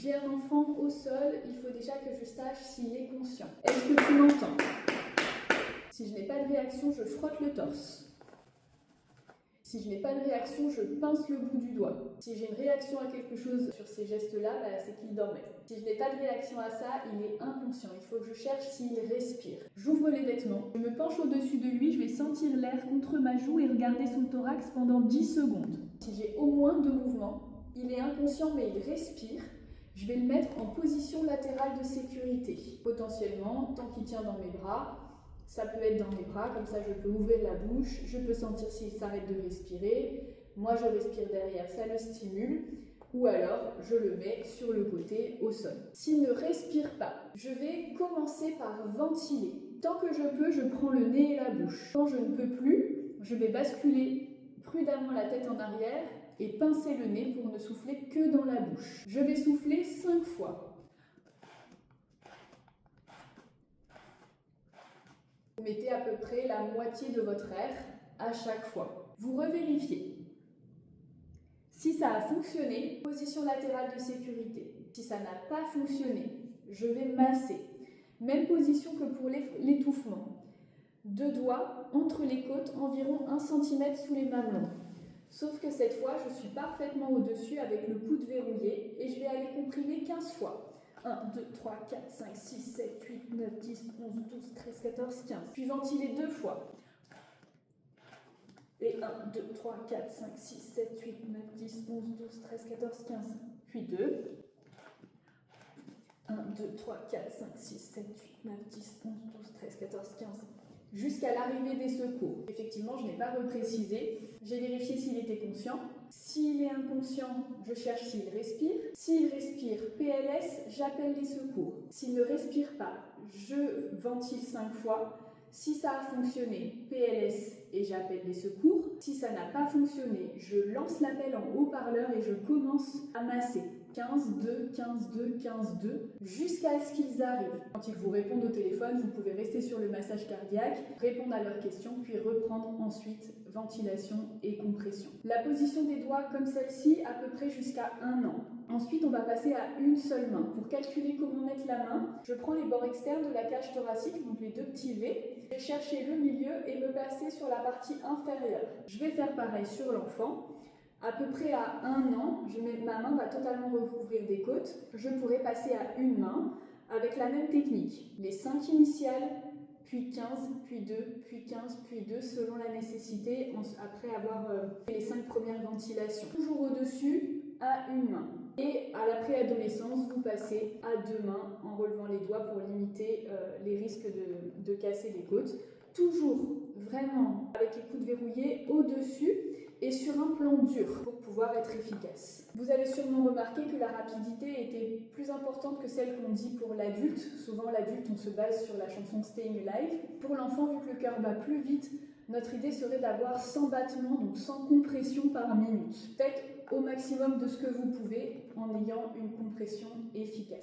J'ai un enfant au sol, il faut déjà que je sache s'il est conscient. Est-ce que tu m'entends? Si je n'ai pas de réaction, je frotte le torse. Si je n'ai pas de réaction, je pince le bout du doigt. Si j'ai une réaction à quelque chose sur ces gestes-là, c'est qu'il dormait. Si je n'ai pas de réaction à ça, il est inconscient. Il faut que je cherche s'il respire. J'ouvre les vêtements, je me penche au-dessus de lui, je vais sentir l'air contre ma joue et regarder son thorax pendant 10 secondes. Si j'ai au moins 2 mouvements, il est inconscient mais il respire, je vais le mettre en position latérale de sécurité. Potentiellement, tant qu'il tient dans mes bras, ça peut être dans mes bras, comme ça je peux ouvrir la bouche, je peux sentir s'il s'arrête de respirer, moi je respire derrière, ça le stimule, ou alors je le mets sur le côté au sol. S'il ne respire pas, je vais commencer par ventiler. Tant que je peux, je prends le nez et la bouche. Quand je ne peux plus, je vais basculer prudemment la tête en arrière et pincer le nez pour ne souffler que dans la bouche. Je vais souffler 5 fois. Vous mettez à peu près la moitié de votre air à chaque fois. Vous revérifiez. Si ça a fonctionné, position latérale de sécurité. Si ça n'a pas fonctionné, je vais masser. Même position que pour l'étouffement. 2 doigts entre les côtes, environ 1 cm sous les mamelons. Sauf que cette fois, je suis parfaitement au-dessus avec le coude verrouillé et je vais aller comprimer 15 fois. 1, 2, 3, 4, 5, 6, 7, 8, 9, 10, 11, 12, 13, 14, 15. Puis ventiler 2 fois. Et 1, 2, 3, 4, 5, 6, 7, 8, 9, 10, 11, 12, 13, 14, 15. Puis 2. 1, 2, 3, 4, 5, 6, 7, 8, 9, 10, 11, 12, 13, 14, 15. Jusqu'à l'arrivée des secours. Effectivement, je n'ai pas reprécisé. J'ai vérifié s'il était conscient. S'il est inconscient, je cherche s'il respire. S'il respire, PLS, j'appelle les secours. S'il ne respire pas, je ventile 5 fois. Si ça a fonctionné, PLS et j'appelle les secours. Si ça n'a pas fonctionné, je lance l'appel en haut-parleur et je commence à masser. 15, 2, 15, 2, 15, 2, jusqu'à ce qu'ils arrivent. Quand ils vous répondent au téléphone, vous pouvez rester sur le massage cardiaque, répondre à leurs questions, puis reprendre ensuite ventilation et compression. La position des doigts comme celle-ci, à peu près jusqu'à 1 an. Ensuite, on va passer à une seule main. Pour calculer comment mettre la main, je prends les bords externes de la cage thoracique, donc les 2 petits V. Je vais chercher le milieu et me passer sur la partie inférieure. Je vais faire pareil sur l'enfant. À peu près à 1 an, ma main va totalement recouvrir des côtes. Je pourrais passer à une main avec la même technique. Les 5 initiales, puis 15, puis 2, puis 15, puis 2, selon la nécessité, après avoir fait les 5 premières ventilations. Toujours au-dessus, à une main. Et à la préadolescence, vous passez à 2 mains en relevant les doigts pour limiter les risques de casser les côtes. Toujours vraiment avec les coudes verrouillés au-dessus et sur un plan dur pour pouvoir être efficace. Vous avez sûrement remarqué que la rapidité était plus importante que celle qu'on dit pour l'adulte. Souvent l'adulte, on se base sur la chanson Staying Alive. Pour l'enfant, vu que le cœur bat plus vite, notre idée serait d'avoir 100 battements, donc 100 compressions par minute. Faites au maximum de ce que vous pouvez en ayant une compression efficace.